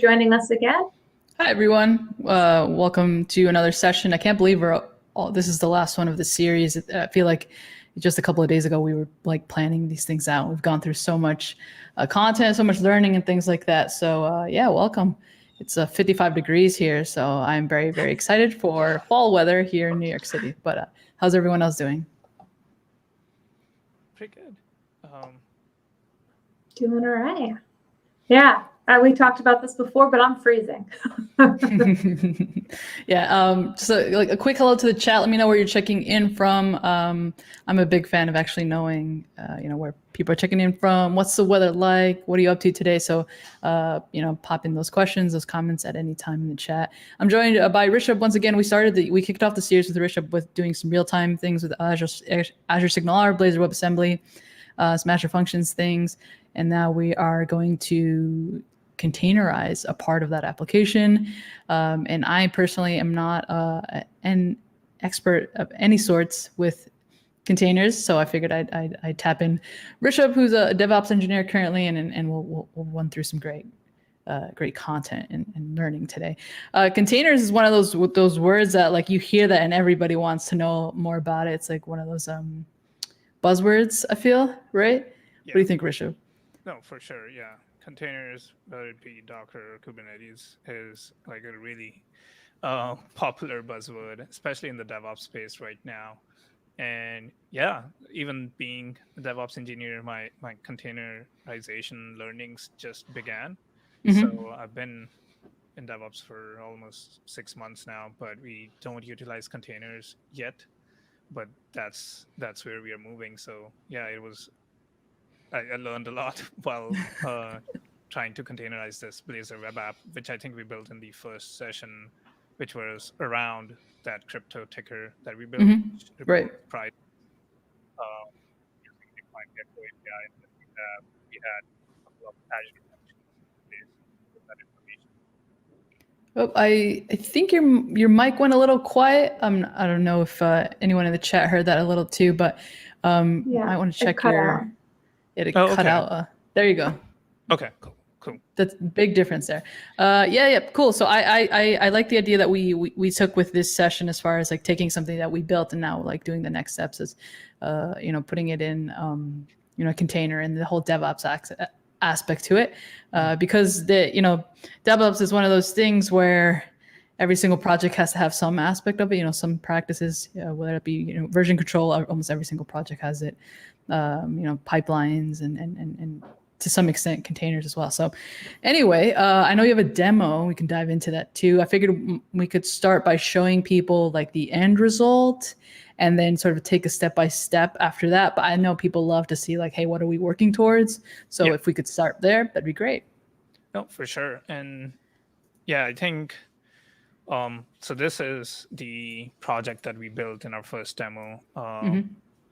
Joining us again. Hi, everyone. Welcome to another session. I can't believe this is the last one of the series. I feel like just a couple of days ago, we were like planning these things out. We've gone through so much content, so much learning and things like that. So yeah, welcome. It's 55 degrees here. So I'm very, very excited for fall weather here in New York City. But how's everyone else doing? Pretty good. Doing all right. Yeah, we talked about this before, but I'm freezing. Yeah. So like a quick hello to the chat. Let me know where you're checking in from. I'm a big fan of actually knowing, where people are checking in from. What's the weather like? What are you up to today? So, pop in those questions, those comments at any time in the chat. I'm joined by Rishabh once again. We kicked off the series with Rishabh with doing some real-time things with Azure SignalR, Blazor WebAssembly, some Azure Functions things. And now we are going to containerize a part of that application. And I personally am not an expert of any sorts with containers, so I figured I'd tap in Rishabh, who's a DevOps engineer currently, and we'll run through some great content and learning today. Containers is one of those words that like you hear that and everybody wants to know more about it. It's like one of those buzzwords, I feel, right? Yeah. What do you think, Rishabh? No, for sure. Yeah. Containers, whether it be Docker or Kubernetes, is like a really popular buzzword, especially in the DevOps space right now. And yeah, even being a DevOps engineer, my containerization learnings just began. Mm-hmm. So I've been in DevOps for almost 6 months now, but we don't utilize containers yet. But that's where we are moving. So yeah, I learned a lot while trying to containerize this Blazor web app, which I think we built in the first session, which was around that crypto ticker that we built. Mm-hmm. Right. Prior, using the Define Gecko API that we had a couple of Azure functions with that information. Oh, I think your mic went a little quiet. I don't know if anyone in the chat heard that a little too, but I want to check your. It cut out. There you go. Okay, cool. That's a big difference there. Yeah, cool. So I like the idea that we took with this session as far as like taking something that we built and now like doing the next steps is, putting it in, a container and the whole DevOps aspect to it, because DevOps is one of those things where every single project has to have some aspect of it, some practices, whether it be, version control, almost every single project has it, pipelines and to some extent containers as well. So anyway, I know you have a demo. We can dive into that too. I figured we could start by showing people like the end result and then sort of take a step by step after that. But I know people love to see like, hey, what are we working towards? So if we could start there, that'd be great. No, for sure. And yeah, I think, so this is the project that we built in our first demo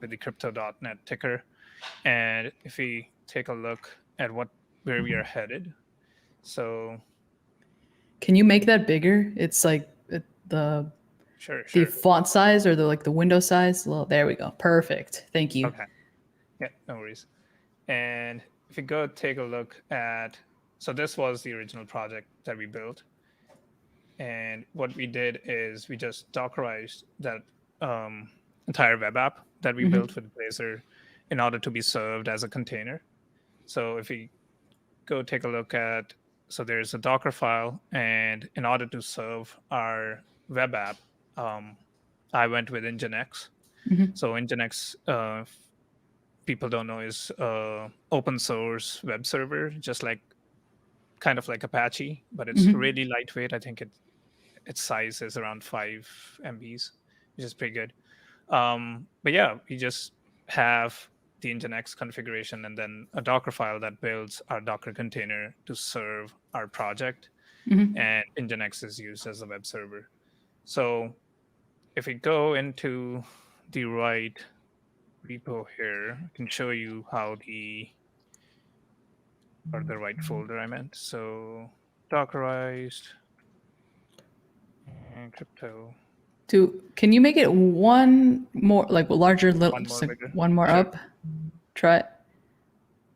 with the crypto.net ticker. And if we take a look at where we are headed, so can you make that bigger? It's like the font size or the window size. Well, there we go. Perfect. Thank you. Okay. Yeah, no worries. And if you go take a look at, so this was the original project that we built. And what we did is we just Dockerized that entire web app that we built with Blazor in order to be served as a container. So if we go take a look at, so there's a Docker file, and in order to serve our web app, I went with Nginx. So Nginx, people don't know, is open source web server, just like kind of like Apache, but it's really lightweight. I think its size is around 5 MBs, which is pretty good. But yeah, we just have the Nginx configuration and then a Docker file that builds our Docker container to serve our project. And Nginx is used as a web server. So if we go into the right repo here, I can show you how the right folder I meant. So Dockerized and crypto. Can you make it one more, like larger, One more up? Try it.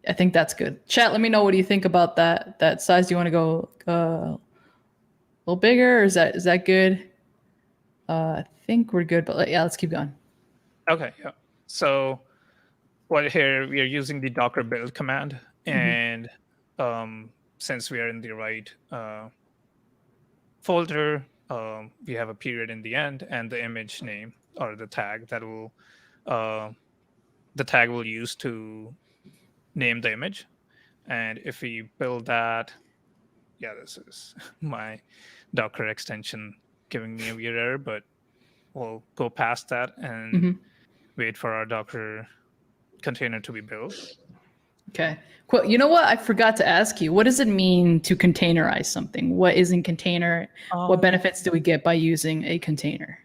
I think that's good. Chat, let me know what do you think about that size. Do you want to go a little bigger, or is that good? I think we're good, but yeah, let's keep going. Okay, yeah. So what here we are using the Docker build command, and since we are in the right folder, we have a period in the end and the image name or the tag that will the tag will use to name the image. And if we build that, yeah, this is my Docker extension giving me a weird error, but we'll go past that and wait for our Docker container to be built. Okay. Cool. You know what? I forgot to ask you. What does it mean to containerize something? What isn't container? What benefits do we get by using a container?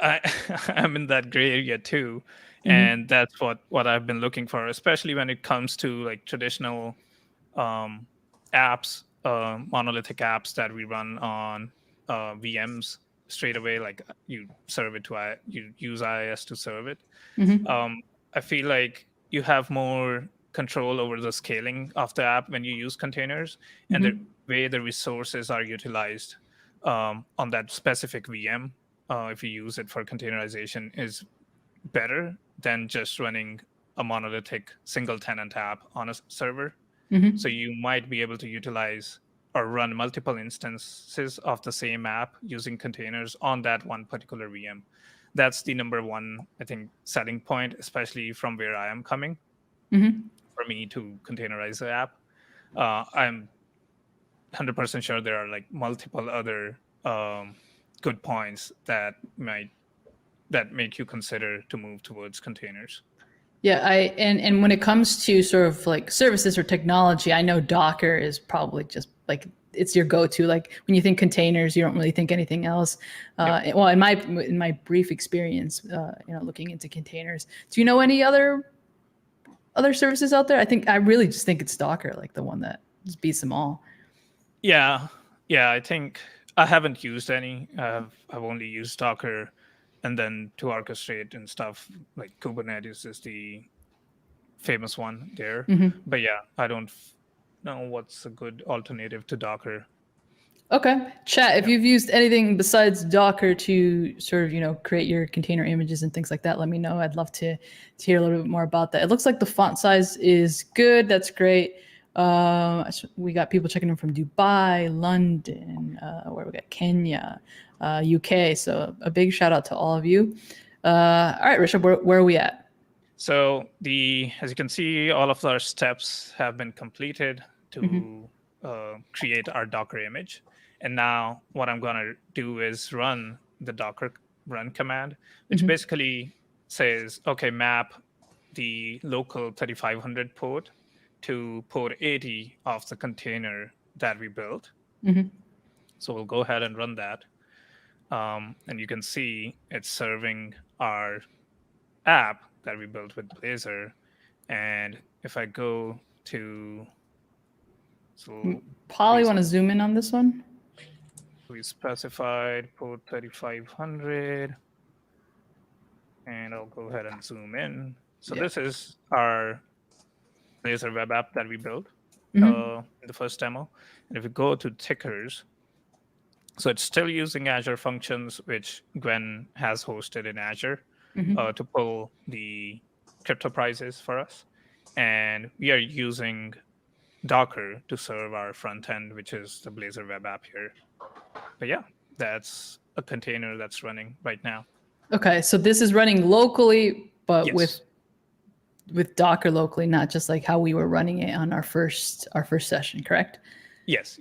I'm in that gray area too, and that's what I've been looking for, especially when it comes to like traditional apps, monolithic apps that we run on VMs straight away. Like you serve it to you use IIS to serve it. I feel like you have more control over the scaling of the app when you use containers, and the way the resources are utilized on that specific VM. If you use it for containerization, is better than just running a monolithic single tenant app on a server. So you might be able to utilize or run multiple instances of the same app using containers on that one particular VM. That's the number one, I think, selling point, especially from where I am coming for me to containerize the app. I'm 100% sure there are like multiple other good points that make you consider to move towards containers. Yeah, and when it comes to sort of like services or technology, I know Docker is probably just like it's your go-to. Like when you think containers, you don't really think anything else. Well, in my brief experience, looking into containers, do you know any other services out there? I really just think it's Docker, like the one that just beats them all. Yeah. I think I haven't used any. I've only used Docker. And then to orchestrate and stuff, like Kubernetes is the famous one there. But yeah, I don't know what's a good alternative to Docker. Okay. Chat, if you've used anything besides Docker to sort of, create your container images and things like that, let me know. I'd love to hear a little bit more about that. It looks like the font size is good. That's great. We got people checking in from Dubai, London, where we got Kenya, UK. So a big shout out to all of you. All right, Rishabh, where are we at? So as you can see, all of our steps have been completed to create our Docker image. And now what I'm going to do is run the Docker run command, which basically says, okay, map the local 3500 port to port 80 of the container that we built. So we'll go ahead and run that. And you can see it's serving our app that we built with Blazor. And if I go to... Polly, want to zoom in on this one? We specified port 3500. And I'll go ahead and zoom in. So this is our Blazor web app that we built in the first demo. And if we go to tickers, so it's still using Azure Functions, which Gwen has hosted in Azure to pull the crypto prices for us. And we are using Docker to serve our front end, which is the Blazor web app here. But yeah, that's a container that's running right now. Okay, so this is running locally, but Yes. with Docker locally, not just like how we were running it on our first session, correct? Yes.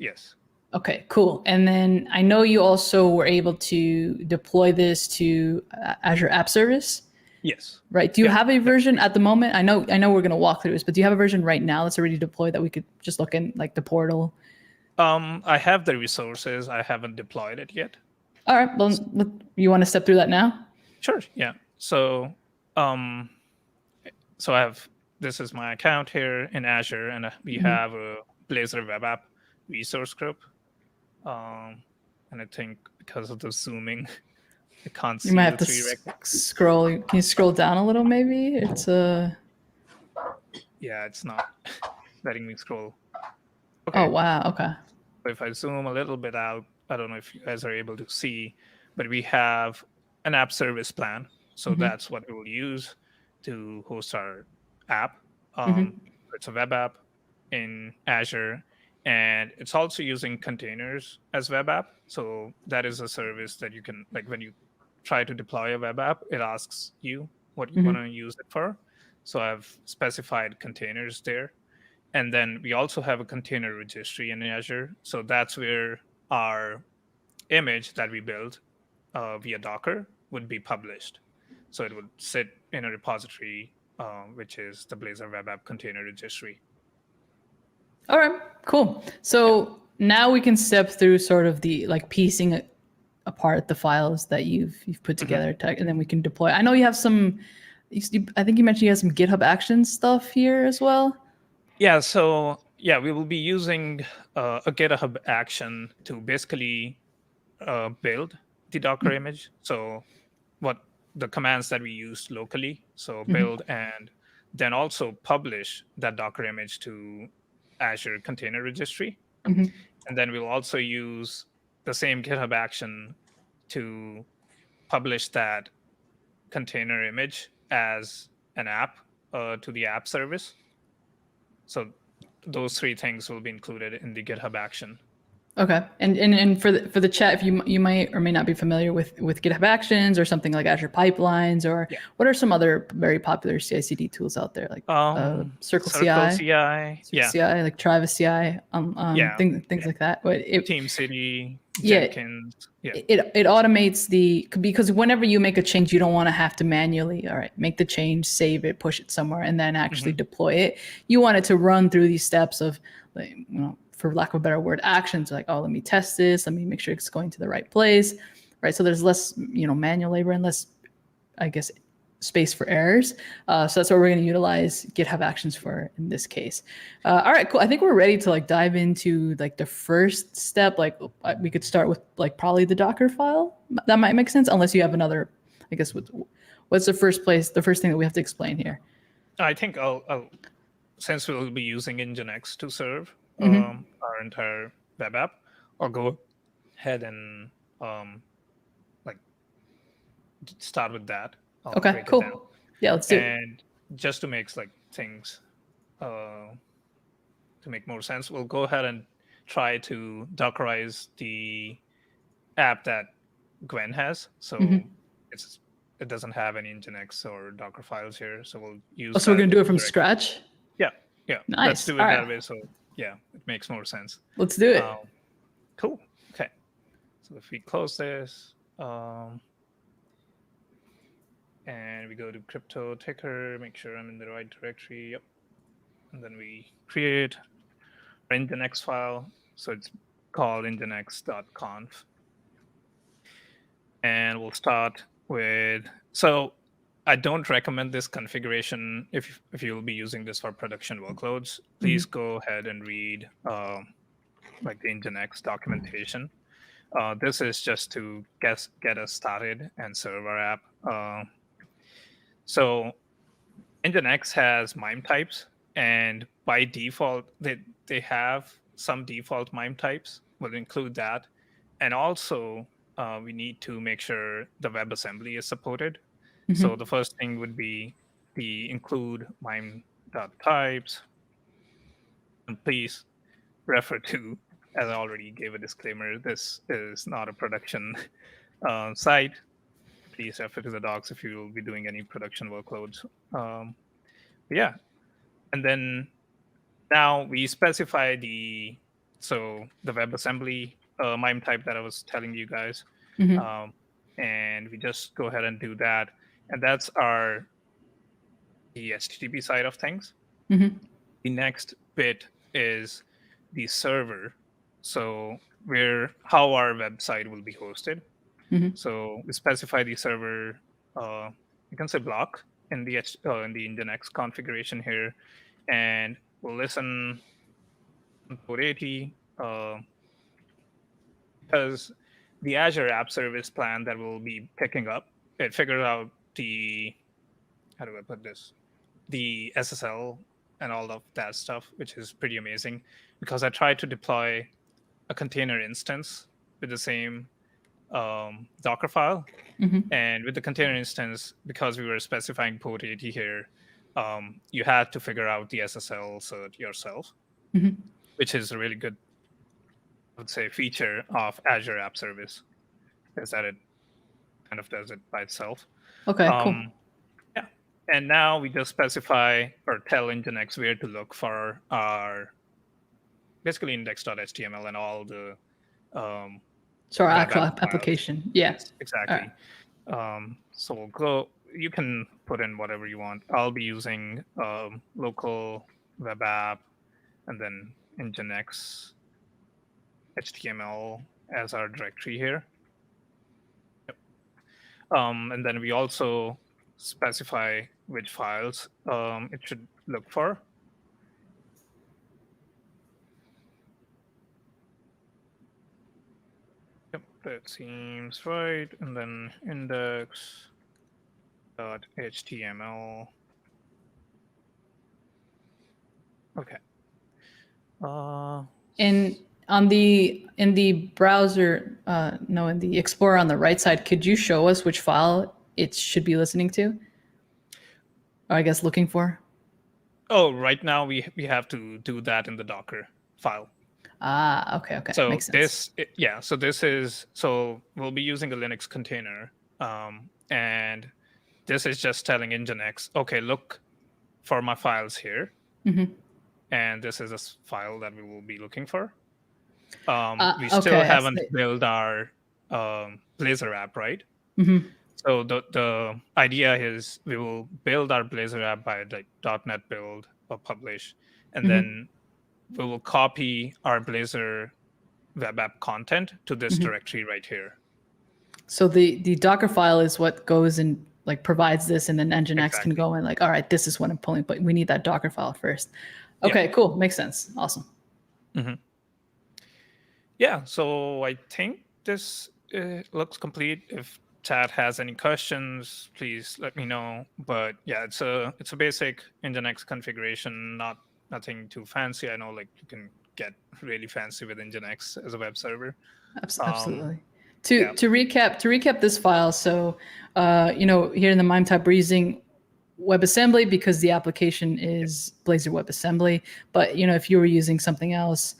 Okay, cool. And then I know you also were able to deploy this to Azure App Service. Yes. Right. Do you have a version at the moment? I know we're going to walk through this, but do you have a version right now that's already deployed that we could just look in, like the portal? I have the resources. I haven't deployed it yet. All right. Well, you want to step through that now? Sure. Yeah. So, this is my account here in Azure, and we have a Blazor web app resource group. And I think because of the zooming, I can't see. You might have to scroll. Can you scroll down a little? Maybe it's a. Yeah, it's not letting me scroll. Okay. Oh, wow. Okay. If I zoom a little bit out, I don't know if you guys are able to see, but we have an app service plan. So that's what we will use to host our app. It's a web app in Azure, and it's also using containers as web app. So that is a service that you can, like, when you try to deploy a web app, it asks you what you want to use it for. So I've specified containers there. And then we also have a container registry in Azure. So that's where our image that we build via Docker would be published. So it would sit in a repository, which is the Blazor Web App Container Registry. All right, cool. So now we can step through sort of the like piecing apart the files that you've put together, and then we can deploy. I know you have some. I think you mentioned you have some GitHub Actions stuff here as well. Yeah. So yeah, we will be using a GitHub action to basically build the Docker image. So what the commands that we use locally. So build and then also publish that Docker image to Azure Container Registry. And then we'll also use the same GitHub action to publish that container image as an app to the app service. So those three things will be included in the GitHub action. Okay, and for the chat, if you might or may not be familiar with GitHub Actions or something like Azure Pipelines, or what are some other very popular CI/CD tools out there, like Circle CI, like Travis CI, things like that. But TeamCity, Jenkins. It automates because whenever you make a change, you don't want to have to manually, all right, make the change, save it, push it somewhere, and then actually deploy it. You want it to run through these steps of, like, for lack of a better word, actions, like, oh, let me test this, let me make sure it's going to the right place, right? So there's less, manual labor and less, I guess, space for errors. So that's what we're going to utilize GitHub Actions for in this case. All right, cool. I think we're ready to like dive into like the first step. Like we could start with like probably the Docker file. That might make sense, unless you have another. I guess what's the first thing that we have to explain here? I think I'll since we'll be using Nginx to serve our entire web app, I'll go ahead and like start with that. Okay, cool. Yeah, let's do it. And just to make like things to make more sense, we'll go ahead and try to Dockerize the app that Gwen has. So it doesn't have any Nginx or Docker files here. So we'll use. So we're gonna do it from scratch. Yeah. Nice. Let's do it that way. So yeah, it makes more sense. Let's do it. Cool. Okay. So if we close this, and we go to crypto ticker, make sure I'm in the right directory. Yep. And then we create our Nginx file. So it's called nginx.conf. And we'll start with, so I don't recommend this configuration if you'll be using this for production workloads. Please go ahead and read like the Nginx documentation. This is just to get us started and serve our app. So Nginx has MIME types, and by default, they have some default MIME types. We'll include that. And also, we need to make sure the WebAssembly is supported. So the first thing would be the include MIME.types. And please refer to, as I already gave a disclaimer, this is not a production site. Please refer to the docs if you will be doing any production workloads. Yeah. And then now we specify the WebAssembly MIME type that I was telling you guys. And we just go ahead and do that. And that's the HTTP side of things. The next bit is the server. So how our website will be hosted. So we specify the server, you can say block in the Nginx configuration here, and we'll listen on port 80 because the Azure App Service plan that we'll be picking up, it figures out the SSL and all of that stuff, which is pretty amazing because I tried to deploy a container instance with the same Docker file. And with the container instance, because we were specifying port 80 here, you had to figure out the SSL cert yourself, which is a really good, I would say, feature of Azure App Service, is that it kind of does it by itself. Okay, cool. Yeah. And now we just specify or tell Nginx where to look for our basically index.html and all the So our web actual app files. application. Yeah. Yes, exactly. So we'll go, you can put in whatever you want. I'll be using local web app and then Nginx HTML as our directory here. Yep. And then we also specify which files it should look for. Yep, that seems right. And then index.html. Okay. And in the browser, no, in the Explorer on the right side, could you show us which file it should be listening to? Or I guess looking for? Oh, right now we have to do that in the Docker file. Okay. So makes sense. so we'll be using a Linux container, and this is just telling Nginx, okay, look for my files here, and this is a file that we will be looking for. We still haven't built our Blazor app, right? So the idea is we will build our Blazor app by like .NET build or publish, and then we will copy our Blazor web app content to this directory right here. So the Docker file is what goes and like provides this, and then Nginx can go and like, all right, this is what I'm pulling, but we need that Docker file first. Okay, cool, makes sense. Awesome. Yeah, so I think this looks complete. If chat has any questions, please let me know. But yeah, it's a basic Nginx configuration, nothing too fancy. I know like you can get really fancy with Nginx as a web server. Absolutely. To recap this file, so here in the MIME tab we're using WebAssembly because the application is Blazor WebAssembly. But if you were using something else,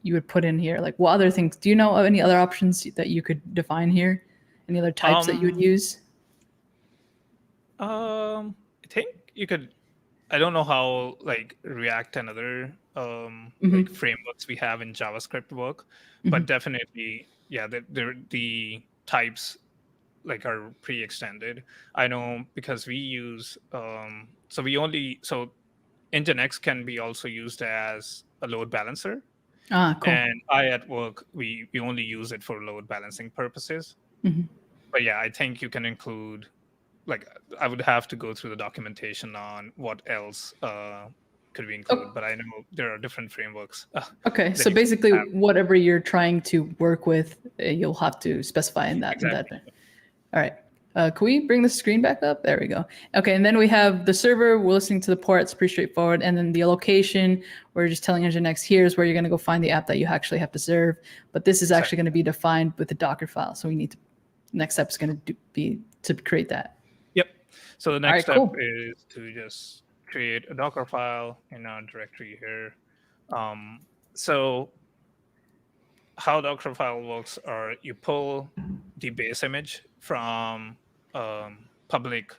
you would put in here like what other things. Do you know of any other options that you could define here? Any other types that you would use? I think you could. I don't know how like React and other like frameworks we have in JavaScript work, but definitely, yeah, the types like are pre-extended. I know because we use so Nginx can be also used as a load balancer. Cool. And at work we only use it for load balancing purposes. But yeah, I think you can include, like, I would have to go through the documentation on what else could we include, but I know there are different frameworks. Okay, so basically whatever you're trying to work with, you'll have to specify in that. Exactly. All right. Can we bring the screen back up? There we go. Okay, and then we have the server. We're listening to the port. It's pretty straightforward. And then the location, we're just telling Nginx, here's where you're going to go find the app that you actually have to serve. But this is actually going to be defined with the Docker file. So we need to, next step is going to be to create that. Yep. So the next step is to just create a Docker file in our directory here. So how Docker file works are you pull the base image from public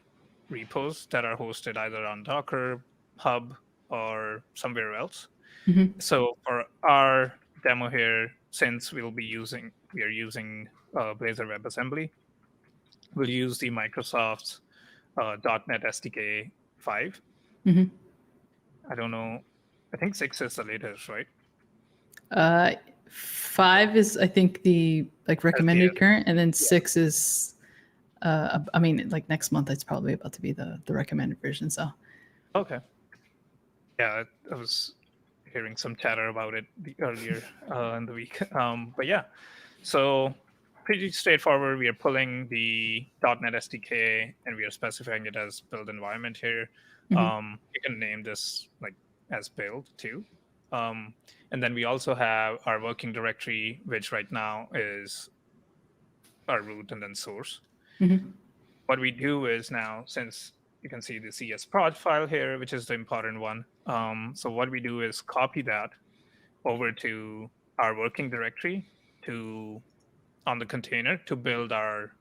repos that are hosted either on Docker Hub or somewhere else. So for our demo here, since we are using Blazor WebAssembly, we'll use the Microsoft's .NET SDK 5. I don't know. I think 6 is the latest, right? 5 is, I think, the like recommended current, and then 6 is, I mean, like next month it's probably about to be the recommended version. So, okay, yeah, I was hearing some chatter about it earlier in the week, but yeah, so pretty straightforward. We are pulling the .NET SDK and we are specifying it as build environment here. You can name this like as build too. And then we also have our working directory, which right now is our root and then source. What we do is now, since you can see the CS prod file here, which is the important one. So what we do is copy that over to our working directory on the container to build our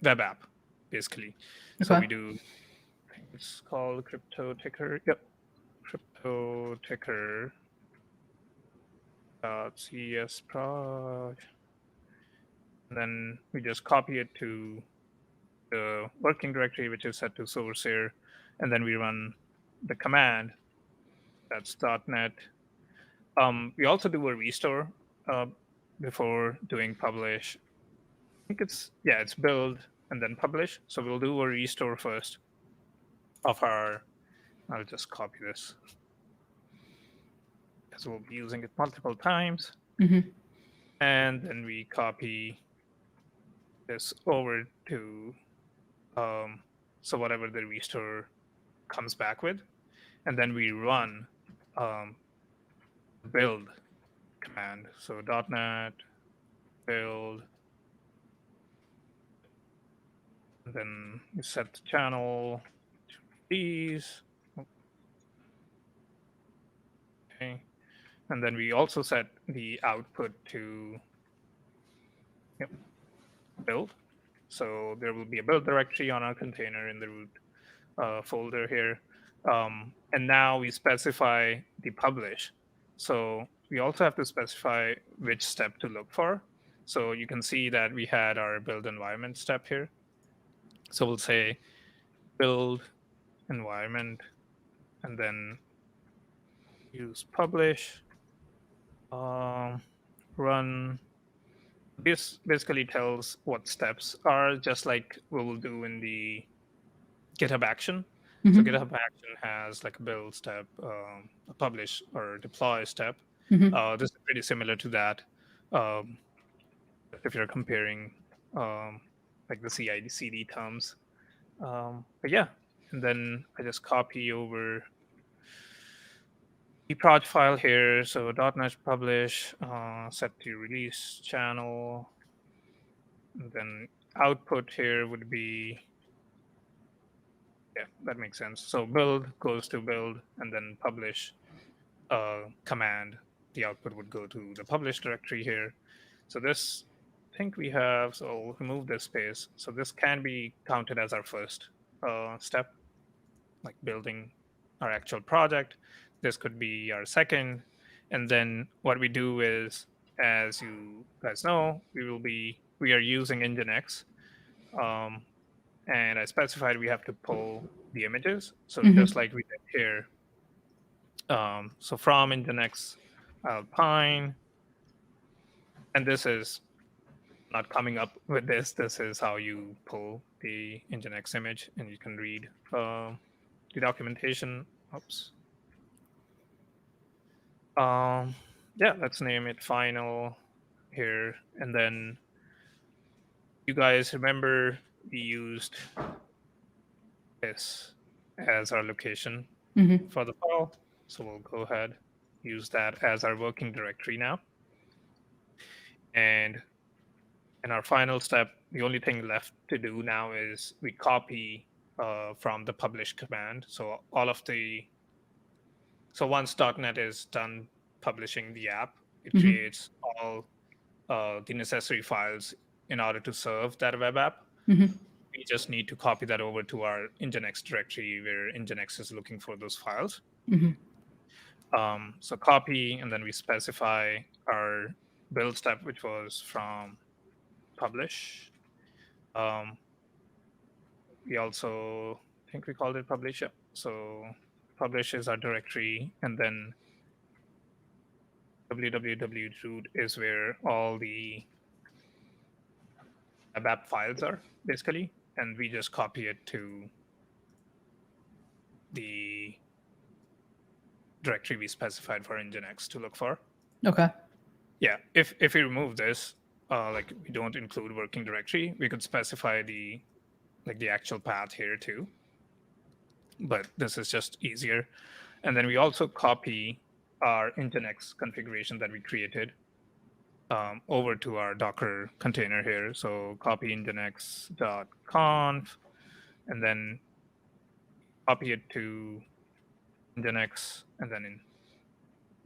web app, basically. So we do, I think it's called crypto ticker. Yep, crypto ticker .cs prod. And then we just copy it to the working directory, which is set to source here. And then we run the command. That's .NET. We also do a restore before doing publish. I think it's build and then publish. So we'll do a restore first of our, I'll just copy this because we'll be using it multiple times. And then we copy this over to, so whatever the restore comes back with. And then we run build command. So .NET build. And then you set the channel to these. Okay. And then we also set the output to build. So there will be a build directory on our container in the root folder here. And now we specify the publish. So we also have to specify which step to look for. So you can see that we had our build environment step here. So we'll say build environment and then use publish, run. This basically tells what steps are, just like we will do in the GitHub action. So GitHub action has like a build step, a publish or deploy step. This is pretty similar to that. If you're comparing like the CI/CD terms. But yeah, and then I just copy over the prod file here. So .NET publish, set to release channel. And then output here would be, yeah, that makes sense. So build goes to build and then publish command. The output would go to the publish directory here. So this, I think we have, so I'll remove this space. So this can be counted as our first step, like building our actual project. This could be our second. And then what we do is, as you guys know, we are using Nginx. And I specified we have to pull the images. So just like we did here. So from Nginx Alpine, and this is not coming up with this. This is how you pull the Nginx image, and you can read the documentation. Oops. Yeah, let's name it final here. And then you guys remember we used this as our location for the file. So we'll go ahead, use that as our working directory now. And in our final step, the only thing left to do now is we copy from the publish command. So once .NET is done publishing the app, it creates all the necessary files in order to serve that web app. We just need to copy that over to our Nginx directory where Nginx is looking for those files. So copy, and then we specify our build step, which was from publish. We also, I think we called it publish. Yeah. So publish is our directory, and then www root is where all the web app files are, basically. And we just copy it to the directory we specified for Nginx to look for. Okay. Yeah, if we remove this, like we don't include working directory, we could specify the actual path here too. but this is just easier. And then we also copy our Nginx configuration that we created over to our Docker container here. So copy nginx.conf, and then copy it to Nginx, and then in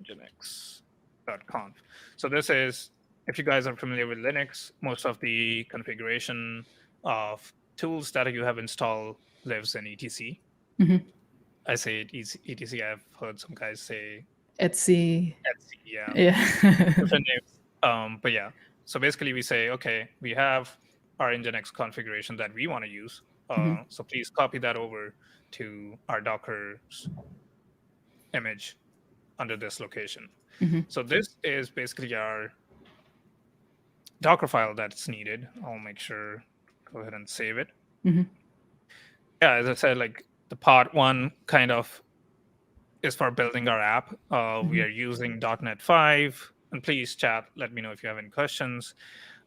nginx.conf. So this is, if you guys are familiar with Linux, most of the configuration of tools that you have installed lives in etc. Mm-hmm. I say it etc. I've heard some guys say Etsy. Etsy, yeah. Yeah. Different names. But yeah, so basically we say, okay, we have our Nginx configuration that we want to use. So please copy that over to our Docker's image under this location. So this is basically our Docker file that's needed. I'll make sure, go ahead and save it. Yeah, as I said, like the part one kind of is for building our app. We are using .NET 5, and please chat, let me know if you have any questions.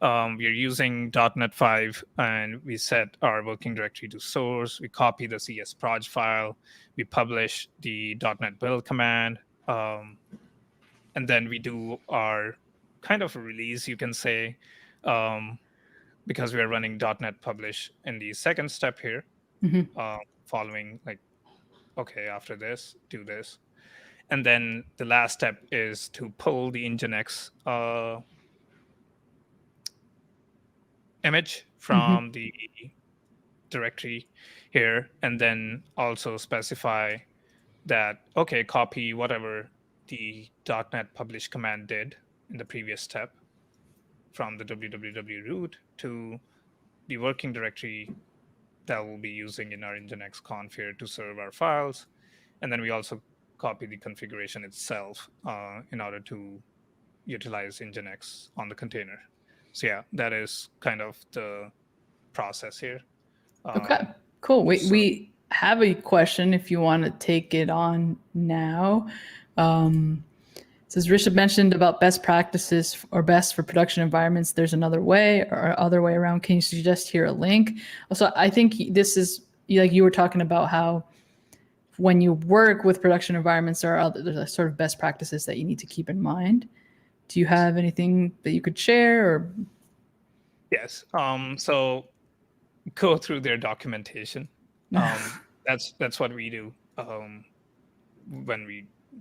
We are using .NET 5, and we set our working directory to source. We copy the CS proj file. We publish the .NET build command. And then we do our kind of a release, you can say, because we are running .NET publish in the second step here, following like, okay, after this, do this. And then the last step is to pull the Nginx image from the directory here, and then also specify that, okay, copy whatever the .NET publish command did in the previous step from the www root to the working directory that we'll be using in our Nginx conf here to serve our files. And then we also copy the configuration itself in order to utilize Nginx on the container. So yeah, that is kind of the process here. Okay, cool. We have a question if you want to take it on now. Says Rishabh mentioned about best practices or best for production environments. There's another way or other way around. Can you suggest here a link? So I think this is like you were talking about how when you work with production environments, there's sort of best practices that you need to keep in mind. Do you have anything that you could share? Or yes, so go through their documentation. That's what we do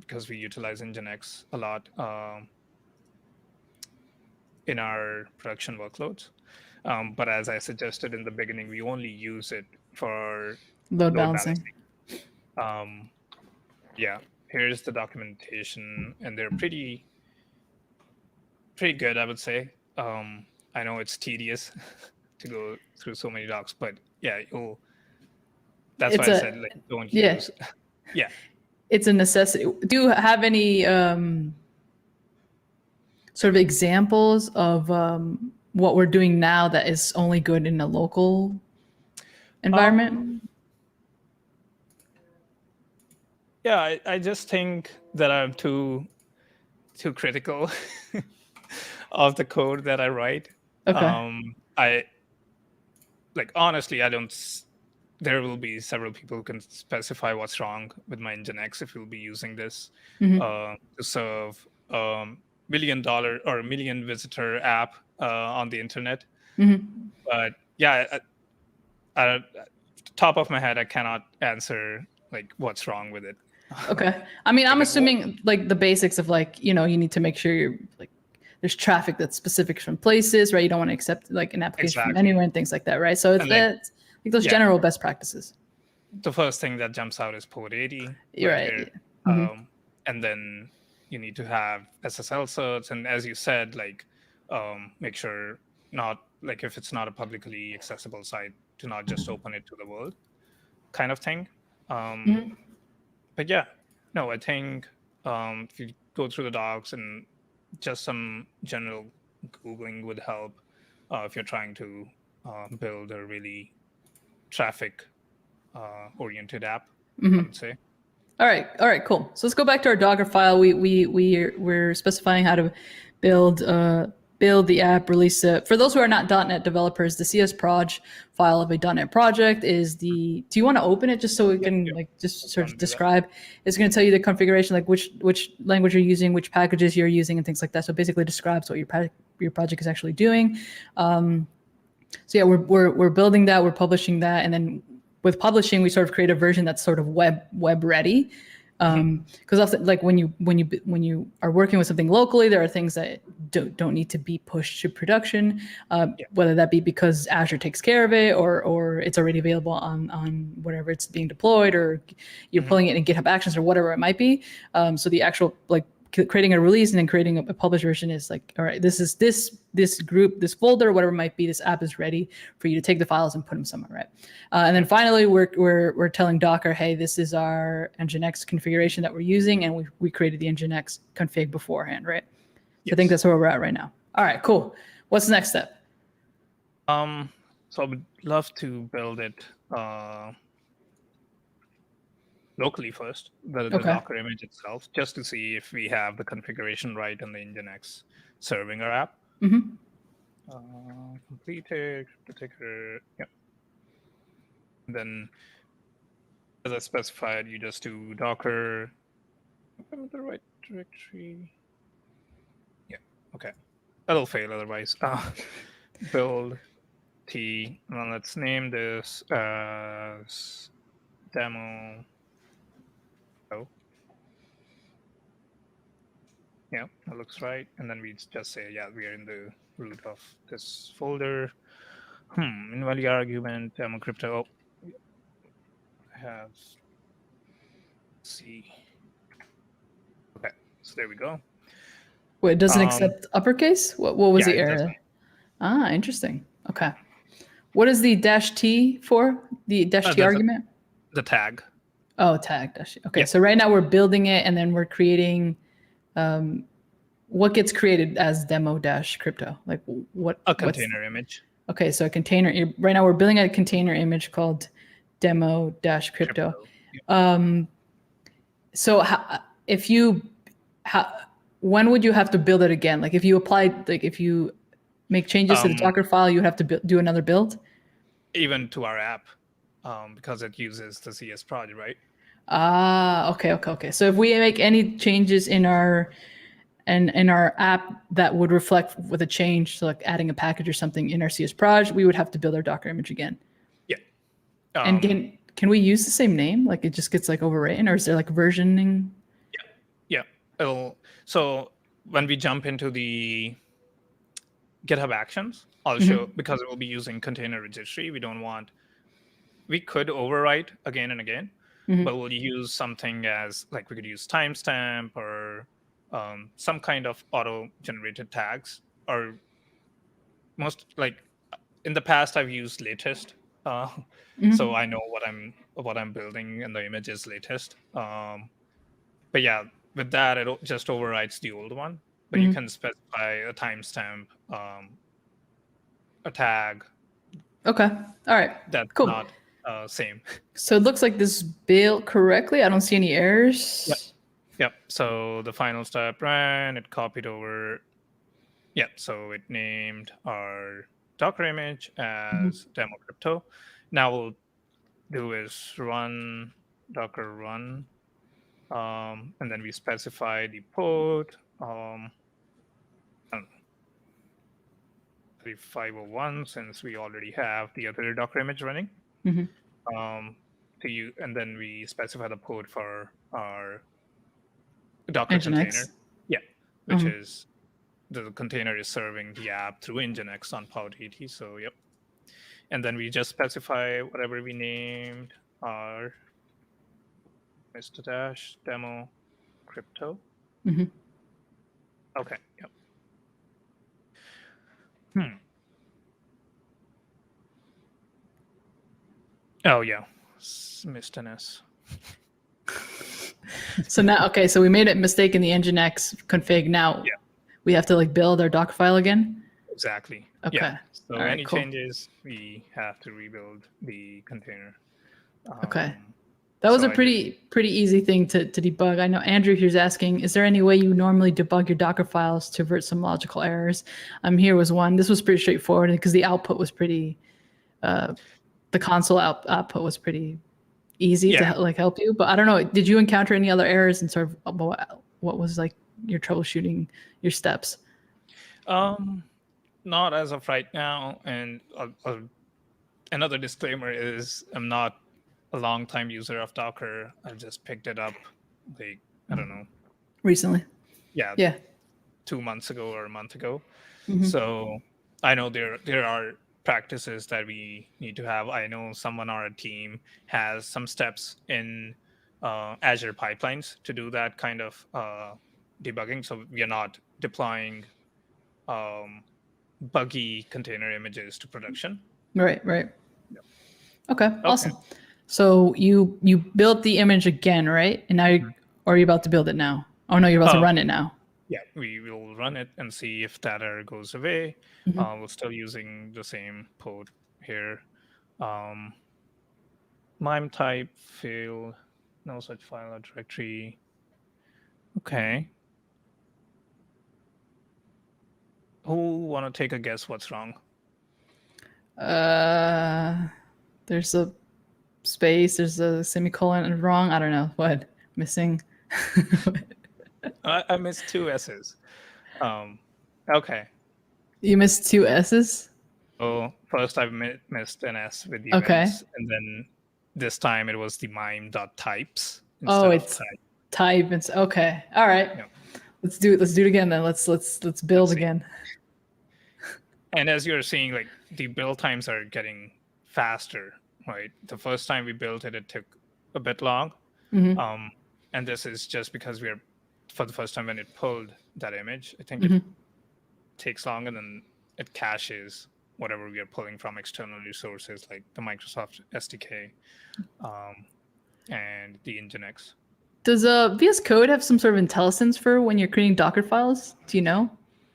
because we utilize Nginx a lot in our production workloads. But as I suggested in the beginning, we only use it for load balancing. Yeah, here's the documentation, and they're pretty good, I would say. I know it's tedious to go through so many docs, but yeah, that's why I said like don't use. Yeah, it's a necessity. Do you have any sort of examples of what we're doing now that is only good in a local environment? Yeah, I just think that I'm too critical of the code that I write. Okay. I like honestly, I don't. There will be several people who can specify what's wrong with my Nginx if we'll be using this to serve $1 million or $1 million visitor app on the internet. But yeah, top of my head, I cannot answer like what's wrong with it. Okay. I mean, I'm assuming like the basics of like, you need to make sure you're like, there's traffic that's specific from places, right? You don't want to accept like an application from anywhere and things like that, right? So it's that, like those general best practices. The first thing that jumps out is port 80. You're right. And then you need to have SSL certs. And as you said, like make sure not like if it's not a publicly accessible site to not just open it to the world kind of thing. But yeah, no, I think if you go through the docs and just some general Googling would help if you're trying to build a really traffic oriented app, I would say. All right, cool. So let's go back to our Docker file. We're specifying how to build build the app, release it. For those who are not .NET developers, the CS proj file of a .NET project is the. Do you want to open it just so we can like just sort of describe? It's going to tell you the configuration, like which language you're using, which packages you're using, and things like that. So basically, describes what your project is actually doing. So yeah, we're building that, we're publishing that, and then with publishing, we sort of create a version that's sort of web ready. Because often, like when you are working with something locally, there are things that don't need to be pushed to production, whether that be because Azure takes care of it, or it's already available on whatever it's being deployed, or you're pulling it in GitHub Actions or whatever it might be. So the actual like creating a release and then creating a published version is like, all right, this is this group, this folder, whatever it might be, this app is ready for you to take the files and put them somewhere, right? And then finally, we're telling Docker, hey, this is our Nginx configuration that we're using, and we created the Nginx config beforehand, right? So I think that's where we're at right now. All right, cool. What's the next step? So I would love to build it locally first, the Docker image itself, just to see if we have the configuration right in the Nginx serving our app. Completed, particular, yep. Then, as I specified, you just do Docker, the right directory. Yeah, okay. That'll fail otherwise. Build T, well, let's name this as demo. Yeah, that looks right. And then we just say, yeah, we are in the root of this folder. Invalid argument, demo crypto. I have C. Okay, so there we go. Wait, it doesn't accept uppercase? What was the error? Interesting. Okay. What is the -T for? The -T argument? The tag. Oh, tag -T. Okay, so right now we're building it, and then we're creating. What gets created as demo-crypto? Like what? A container image. Okay, so a container. Right now we're building a container image called demo-crypto. So when would you have to build it again? Like if you make changes to the Docker file, you have to do another build? Even to our app, because it uses the CS project, right? Okay. So if we make any changes in our app that would reflect with a change, so like adding a package or something in our CS proj, we would have to build our Docker image again. Yeah. And can we use the same name? Like it just gets like overwritten, or is there like versioning? Yeah. So when we jump into the GitHub Actions, I'll show, because it will be using Container Registry. We could overwrite again and again, but we'll use something as like we could use timestamp or some kind of auto-generated tags, or most like in the past I've used latest, so I know what I'm building and the image is latest. But yeah, with that it just overwrites the old one. But you can specify a timestamp, a tag. Okay, all right, that's cool. Not same. So it looks like this is built correctly. I don't see any errors. Yep. So the final step ran, it copied over. Yep. So it named our Docker image as demo crypto. Now we'll do is run Docker run, and then we specify the port. 3501, since we already have the other Docker image running. And then we specify the port for our Docker Nginx container. Yeah, which is the container is serving the app through Nginx on PowerTT. So yep. And then we just specify whatever we named our Mr. Dash demo crypto. Okay. Yep. Oh yeah, missed an S. So now, okay, so we made a mistake in the Nginx config. Now we have to like build our Docker file again? Exactly. Okay. Yeah. So all right, any cool. changes, we have to rebuild the container. Okay. That was So a pretty easy thing to debug. I know Andrew here's asking, is there any way you normally debug your Docker files to avert some logical errors? Here was one. This was pretty straightforward because the output was pretty, the console output was pretty easy to help you. But I don't know, did you encounter any other errors and sort of what was like your troubleshooting, your steps? Not as of right now. And another disclaimer is I'm not a long-time user of Docker. I just picked it up, like, I don't know. Recently? Yeah. 2 months ago or a month ago. So I know there are practices that we need to have. I know someone on our team has some steps in Azure pipelines to do that kind of debugging. So we are not deploying buggy container images to production. Right. Okay, awesome. So you built the image again, right? And now or are you about to build it now? Oh no, you're about to run it now. Yeah, we will run it and see if that error goes away. We're still using the same code here. MIME type failed, no such file or directory. Okay. Who want to take a guess what's wrong? There's a space, there's a semicolon and wrong. I don't know what missing. I missed 2 S's. Okay. You missed 2 S's? So first I missed an S with the events, and then this time it was the mime.types. Oh, it's type. It's okay. All right. Yeah. Let's do it again then. Let's build again. And as you're seeing, like, the build times are getting faster, right? The first time we built it, it took a bit long. And this is just because for the first time when it pulled that image, I think it takes long, and then it caches whatever we are pulling from external resources like the Microsoft SDK and the Nginx. Does VS Code have some sort of IntelliSense for when you're creating Docker files? Do you know?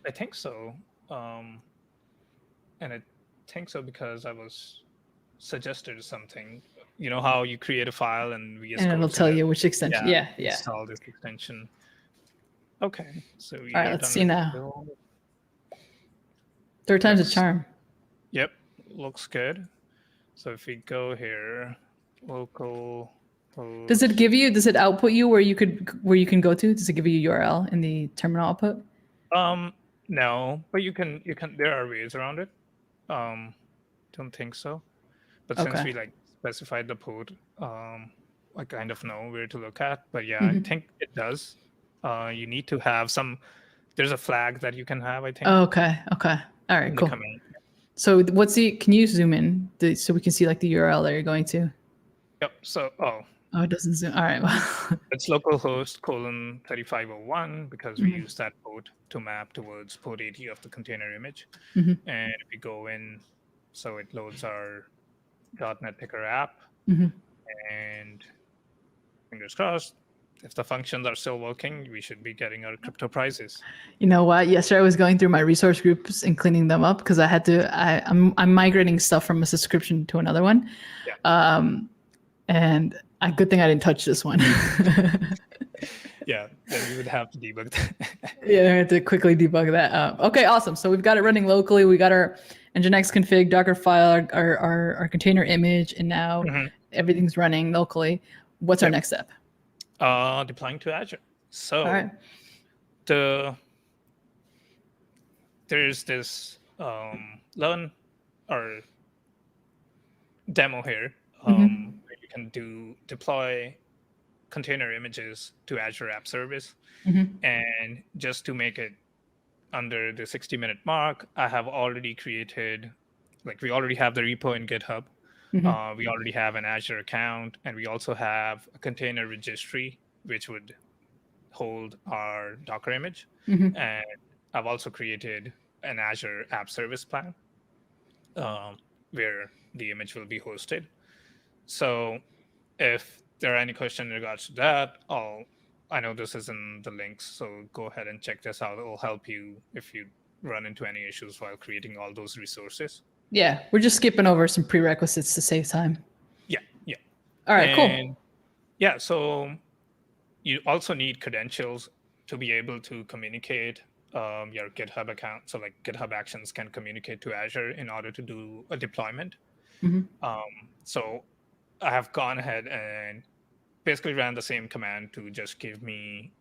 I think so. And I think so because I was suggested something. You know how you create a file and VS Code it'll tell you which extension. Yeah. Install this extension. Okay. So all right, let's see now. Third time's a charm. Yep, looks good. So if we go here, local. Does it output you where you can go to? Does it give you a URL in the terminal output? No, but you can there are ways around it. Don't think so. But since we specified the port, I kind of know where to look at. But yeah, I think it does. You need to have there's a flag that you can have, I think. Oh, okay. All right, cool. So can you zoom in so we can see like the URL that you're going to? Yep. So, it doesn't zoom. All right. Well, it's localhost :3501 because we use that port to map towards port 80 of the container image. And if we go in, so it loads our .NET Picker app, and fingers crossed, if the functions are still working, we should be getting our crypto prizes. You know what? Yesterday I was going through my resource groups and cleaning them up because I'm migrating stuff from a subscription to another one. Yeah. And a good thing I didn't touch this one. Yeah, then we would have to debug that. Yeah, I had to quickly debug that. Okay, awesome. So we've got it running locally. We got our Nginx config, Docker file, our container image, and now everything's running locally. What's our next step? Deploying to Azure. So there's this learn or demo here where you can deploy container images to Azure App Service. And just to make it under the 60-minute mark, I have already created, we already have the repo in GitHub. We already have an Azure account, and we also have a container registry, which would hold our Docker image. And I've also created an Azure App Service plan where the image will be hosted. So if there are any questions in regards to that, I know this is in the links, so go ahead and check this out. It will help you if you run into any issues while creating all those resources. Yeah, we're just skipping over some prerequisites to save time. Yeah. All right, cool. Yeah, so you also need credentials to be able to communicate your GitHub account. So like GitHub Actions can communicate to Azure in order to do a deployment. Mhm. So I have gone ahead and basically ran the same command to just give me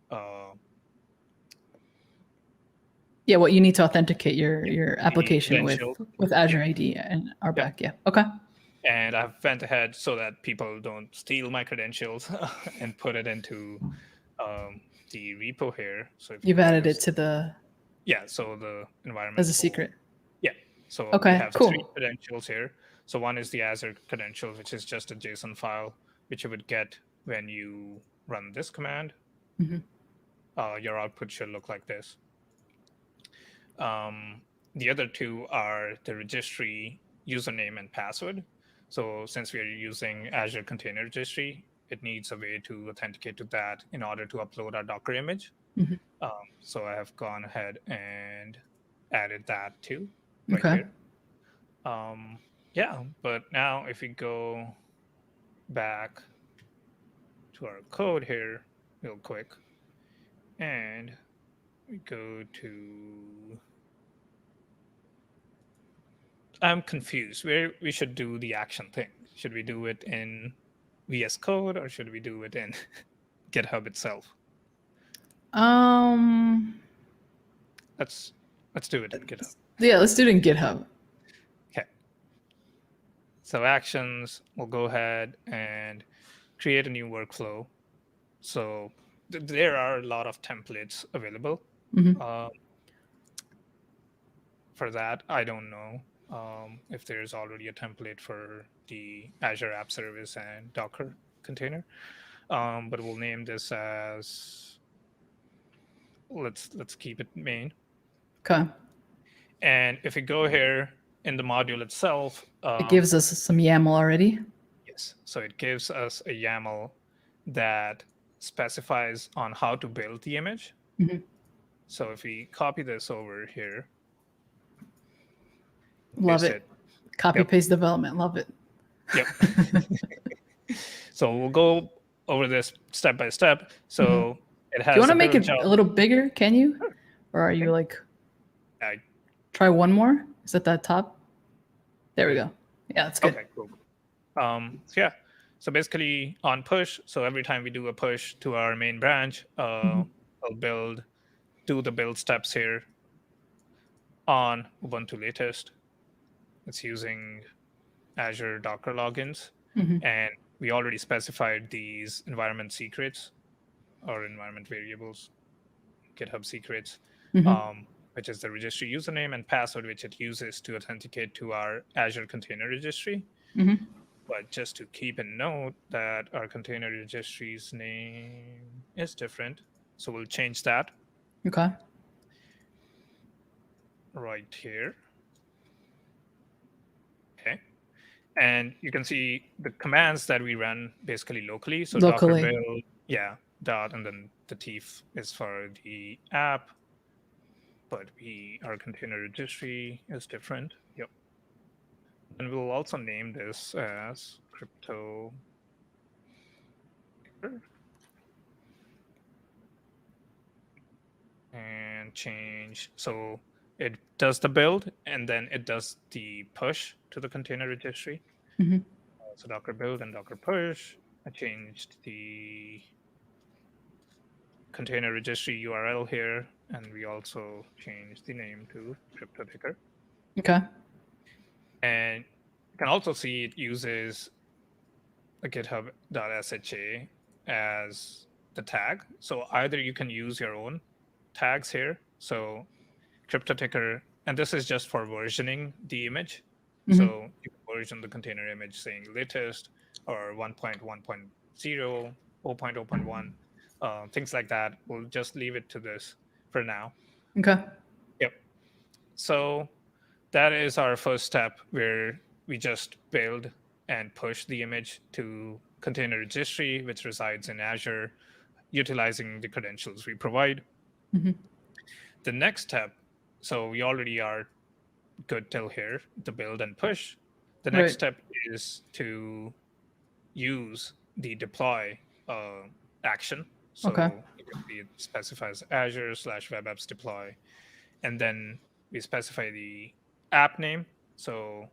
Yeah, what you need to authenticate your the application credential. with Azure Yeah, AD and yeah. RBAC. Yeah. Okay. And I've went ahead so that people don't steal my credentials and put it into the repo here. So if you You've kind added of it to the yeah, so the as a environmental secret. yeah. So we Okay. have three Cool. credentials here. So one is the Azure credentials, which is just a JSON file, which you would get when you run this command. Mhm. Your output should look like this. The other two are the registry username and password. So since we are using Azure Container Registry, it needs a way to authenticate to that in order to upload our Docker image. Mhm. So I have gone ahead and added that too, right Okay. here. Yeah, but now if we go back to our code here real quick, and we go to I'm confused where we should do the action thing. Should we do it in VS Code or should we do it in GitHub itself? Um. Let's let's do it in GitHub. Yeah. Let's do it in GitHub. Okay. So actions, we'll go ahead and create a new workflow. So there are a lot of templates available. Mhm. For that, I don't know if there's already a template for the Azure App Service and Docker container. But we'll name this as let's keep it main. Okay. And if we go here in the module itself, It gives us some YAML already. yes, so it gives us a YAML that specifies on how to build the image. Mhm. So if we copy this over here, Love paste it. it. Copy Yep. paste development. Love it. Yep. So we'll go over this step by step. So it Do you has want a to bit make of it a Java. little bigger? Can you? Or are you Okay. like, I- try one more? Is it that top? There we go. Yeah, that's good. Okay, cool. So yeah, so basically on push, so every time we do a push to our main branch, I'll do the build steps here on Ubuntu latest. It's using Azure Docker logins, and we already specified these environment secrets or environment variables, GitHub secrets, which is the registry username and password, which it uses to authenticate to our Azure Container Registry. But just to keep a note that our container registry's name is different. So we'll change that Okay. right here. Okay. And you can see the commands that we run basically locally. So Docker Locally. build, yeah, dot, and then the TF is for the app. But our container registry is different. Yep. And we'll also name this as crypto and change. So it does the build and then it does the push to the container registry. So Docker build and Docker push. I changed the container registry URL here, and we also changed the name to crypto ticker. Okay. And you can also see it uses a github.sha as the tag. So either you can use your own tags here. So crypto ticker, and this is just for versioning the image. So you can version the container image saying latest or 1.1.0, 0.0.1, things like that. We'll just leave it to this for now. Okay. Yep. So that is our first step where we just build and push the image to container registry, which resides in Azure, utilizing the credentials we provide. The next step, so we already are good till here, the build and push. The next Right. step is to use the deploy action. So Okay. it specifies Azure/web apps deploy, and then we specify the app name. So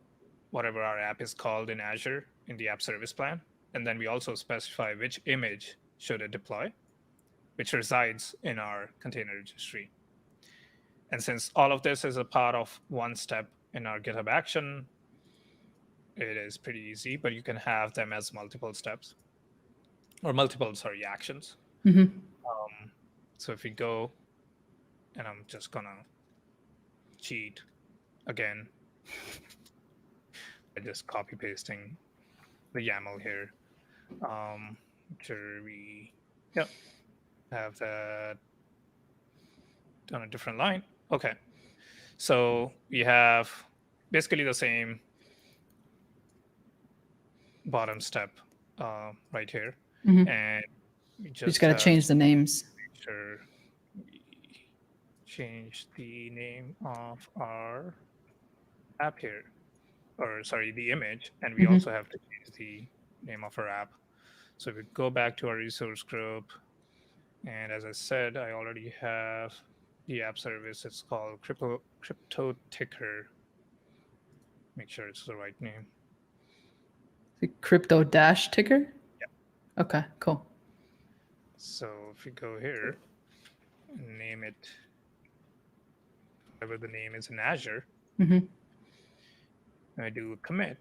whatever our app is called in Azure in the app service plan, and then we also specify which image should it deploy, which resides in our container registry. And since all of this is a part of one step in our GitHub action, it is pretty easy, but you can have them as multiple steps or multiple, actions. Mm-hmm. So if we go, and I'm just gonna cheat again by just copy pasting the YAML here. Sure we have that on a different line. Okay, so we have basically the same bottom step right here, Mm-hmm. and we You just just got to have change the names. make sure we change the name of our app here, or sorry, the image, and we Mhm. also have to change the name of our app. So we go back to our resource group, and as I said, I already have the app service. It's called Crypto Ticker. Make sure it's the right name. The crypto dash ticker? Yeah. Okay, cool. So if we go here and name it whatever the name is in Azure, Mm-hmm. and I do a commit.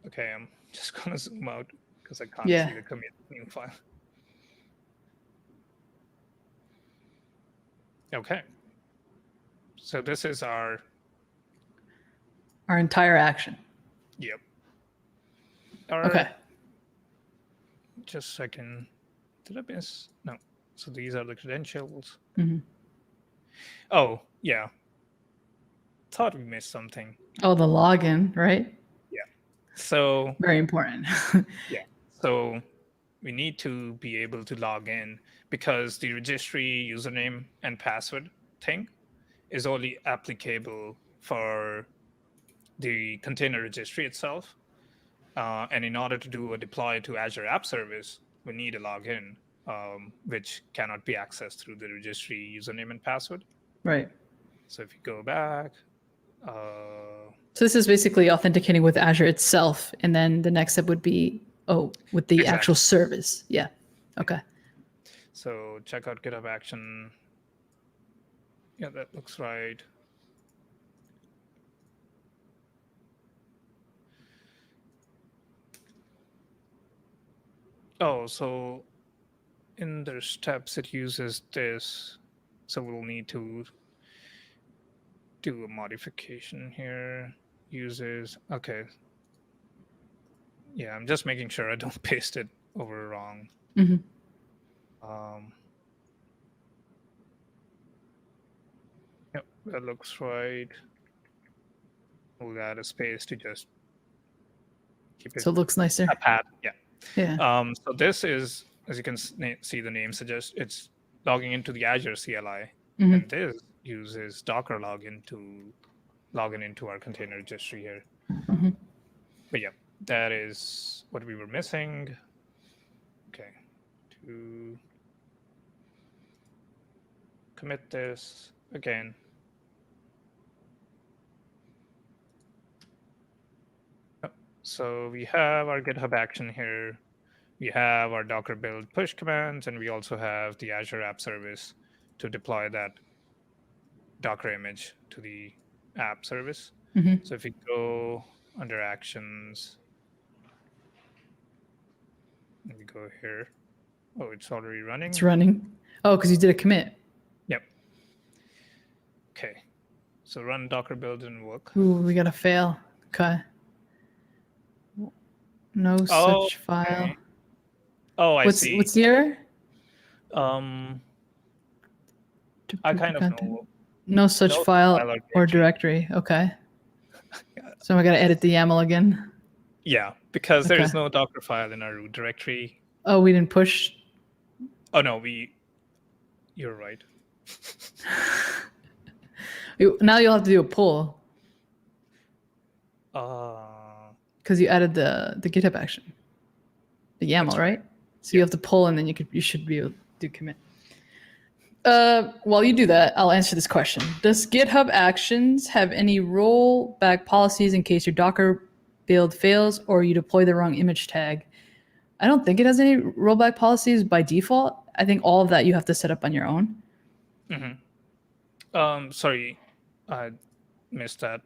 Okay, I'm just gonna zoom out because I can't Yeah. see the commit new file. Okay. So this is our Our entire action. yep. Our, Okay. Just a second. Did I miss? No. So these are the credentials. Mm-hmm. Oh, yeah. Thought we missed something. Oh, the login, right? So Very important. yeah. So we need to be able to log in because the registry username and password thing is only applicable for the container registry itself. And in order to do a deploy to Azure App Service, we need a login, which cannot be accessed through the registry username and password. Right. So if you go back, So this is basically authenticating with Azure itself, and then the next step would be with the actual service. Yeah. Okay. So check out GitHub action. Yeah, that looks right. Oh, so in the steps, it uses this. So we'll need to do a modification here. Uses, okay. Yeah, I'm just making sure I don't paste it over wrong. Mm-hmm. Yep, that looks right. We'll add a space to just keep it So it looks nicer. a pad. Yeah. Yeah. So this is, as you can see, the name suggests it's logging into the Azure CLI, Mhm. and this uses Docker login to log into our container registry here. Mhm. But yeah, that is what we were missing. Okay, to commit this again. So we have our GitHub action here. We have our Docker build push commands, and we also have the Azure App Service to deploy that Docker image to the app service. Mhm. So if we go under actions, and we go here, oh, it's already running. It's running. Oh, because you did a commit. Yep. Okay. So run Docker build didn't work. Ooh, we got to fail. Okay. No Oh, such file. okay. Oh, I see. What's the error? I kind of know. No such No file file or directory. Okay. So I got to edit the YAML again. Yeah, because there is Okay. no Docker file in our root directory. Oh, we didn't push. Oh no, you're right. Now you'll have to do a pull Uh, because you added the GitHub action. the YAML, That's right? So you have to pull, and then you should be able to do commit. While you do that, I'll answer this question. Does GitHub Actions have any rollback policies in case your Docker build fails or you deploy the wrong image tag? I don't think it has any rollback policies by default. I think all of that you have to set up on your own. Sorry, I missed that.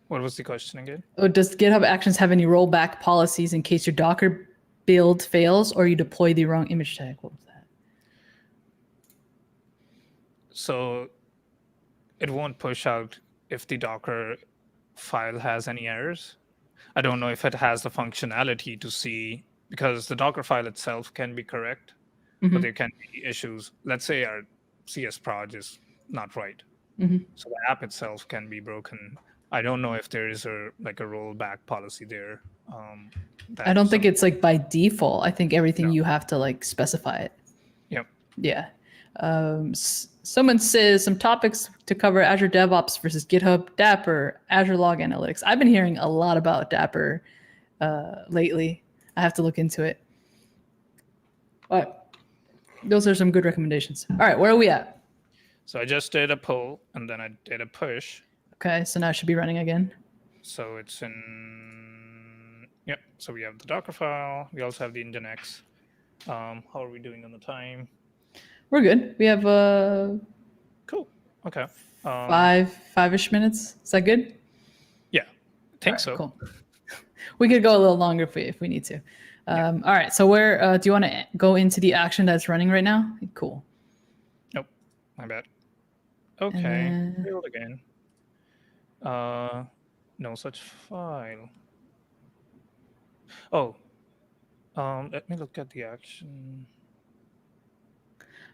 What was the question again? Oh, does GitHub Actions have any rollback policies in case your Docker build fails or you deploy the wrong image tag? What was that? So it won't push out if the Docker file has any errors. I don't know if it has the functionality to see, because the Docker file itself can be correct, but there can be issues. Let's say our CS proj is not right. So the app itself can be broken. I don't know if there is a rollback policy there. I don't think it's like by default. I think everything you have to like specify it. Yep. Yeah. Someone says some topics to cover: Azure DevOps versus GitHub, Dapper, Azure Log Analytics. I've been hearing a lot about Dapper lately. I have to look into it. But those are some good recommendations. All right, where are we at? So I just did a pull and then I did a push. Okay, so now it should be running again. So it's in, yep. So we have the Docker file. We also have the Nginx. How are we doing on the time? We're good. We have Cool. Okay. five-ish minutes. Is that good? Yeah, I think All right, so. Cool. We could go a little longer if we need to. All right. So where do you want to go into the action that's running right now? Cool. Nope. My bad. Okay. Build again. No such file. Oh. Let me look at the action.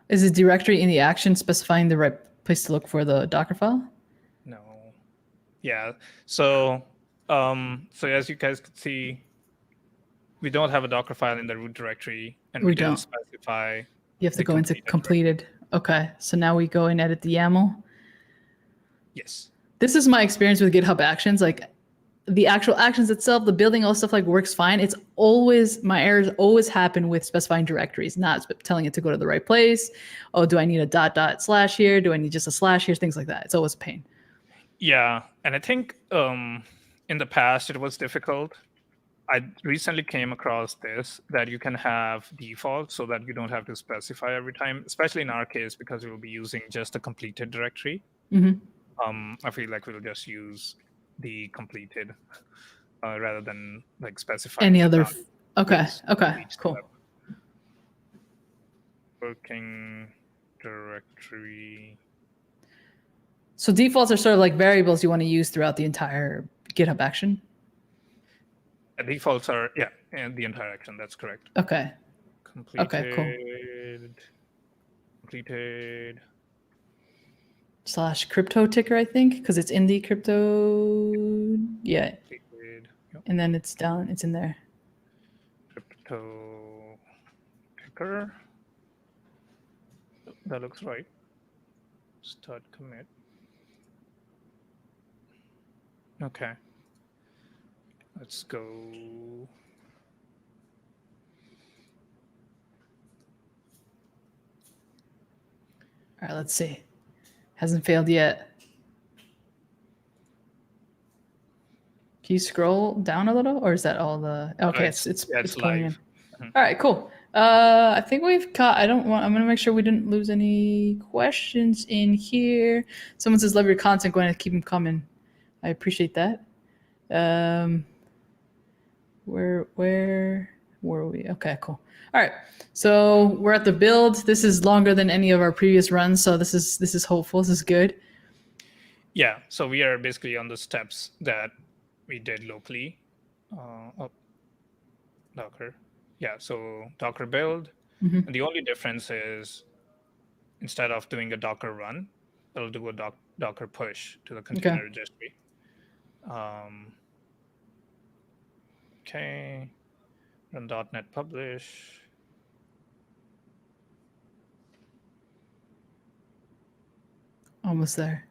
Is the directory in the action specifying the right place to look for the Docker file? No. Yeah. So as you guys could see, we don't have a Docker file in the root directory, and we didn't specify. You have to go into completed. Okay. So now we go and edit the YAML. Yes. This is my experience with GitHub Actions. Like the actual actions itself, the building, all stuff like works fine. It's always, my errors always happen with specifying directories, not telling it to go to the right place. Oh, do I need a .. slash here? Do I need just a slash here? Things like that. It's always a pain. Yeah. And I think in the past, it was difficult. I recently came across this, that you can have default so that you don't have to specify every time, especially in our case, because we will be using just a completed directory. I feel like we'll just use the completed rather than like specifying any other. Okay. Cool. Working directory. So defaults are sort of like variables you want to use throughout the entire GitHub action. Defaults are, yeah, and the entire action. That's correct. Okay. Completed. Okay, cool. Completed. / crypto ticker, I think, because it's in the crypto. Yeah. Completed. Yep. And then it's down. It's in there. Crypto ticker. That looks right. Start commit. Okay. Let's go. All right, let's see. Hasn't failed yet. Can you scroll down a little, or is that all the? Okay, it's pulling in. All right, cool. I think we've got. I'm gonna make sure we didn't lose any questions in here. Someone says, "Love your content, going to keep them coming." I appreciate that. Where were we? Okay, cool. All right, so we're at the build. This is longer than any of our previous runs, so this is hopeful. This is good. Yeah, so we are basically on the steps that we did locally. Docker. Yeah, so Docker build. And the only difference is instead of doing a Docker run, it'll do a Docker push to the container registry. Okay, run .NET publish. Almost there.